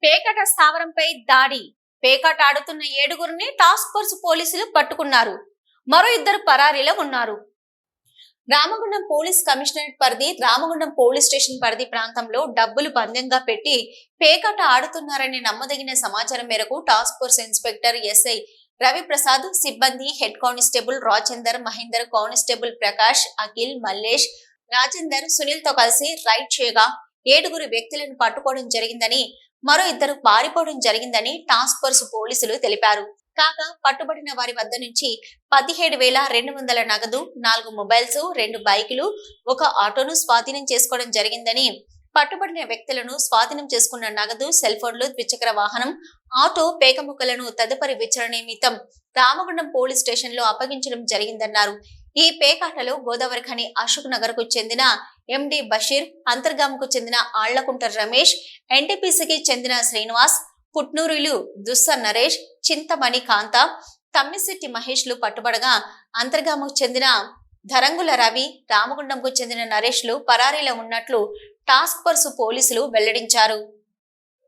పేకాట స్థావరంపై దాడి. పేకాట ఆడుతున్న 7గురిని టాస్క్ ఫోర్స్ పోలీసులు పట్టుకున్నారు. మరో 2 పరారీలో ఉన్నారు. రామగుండం పోలీస్ కమిషనరేట్ పరిధి రామగుండం పోలీస్ స్టేషన్ పరిధి ప్రాంతంలో డబ్బులు పందెంగా పెట్టి పేకాట ఆడుతున్నారని నమ్మదగిన సమాచారం మేరకు task force inspector SI Raviprasad, సిబ్బంది head constable Rajender, Mahender, constable Prakash, Akhil, Mallesh, Rajender, Sunil తో కలిసి రైడ్ చేయగా 7గురు వ్యక్తులను పట్టుకోవడం జరిగిందని, మరో 2 పారిపోవడం జరిగిందని టాస్క్ ఫోర్స్ పోలీసులు తెలిపారు. కాగా పట్టుబడిన వారి వద్ద నుంచి 17,200 నగదు, 4 మొబైల్స్, 2 బైకులు, 1 ఆటోను స్వాధీనం చేసుకోవడం జరిగిందని, పట్టుబడిన వ్యక్తులను స్వాధీనం చేసుకున్న నగదు, సెల్ ఫోన్లు, ద్విచక్ర వాహనం, ఆటో, పేకముక్కలను తదుపరి విచారణ నిమిత్తం రామగుండం పోలీస్ స్టేషన్ లో అప్పగించడం జరిగిందన్నారు. ఈ పేకాటలో గోదావరి ఖని అశోక్ నగర్ కు చెందిన ఎండి బషీర్, అంతర్గాముకు చెందిన ఆళ్లకుంట రమేష్, ఎన్టీపీసీకి చెందిన శ్రీనివాస్, పుట్నూరులు దుస్స నరేష్, చింతమణి కాంత, తమ్మిశెట్టి మహేష్ లు పట్టుబడగా, అంతర్గాముకు చెందిన ధరంగుల రవి, రామగుండంకు చెందిన నరేష్ లు పరారీలో ఉన్నట్లు టాస్క్ ఫోర్స్ పోలీసులు వెల్లడించారు.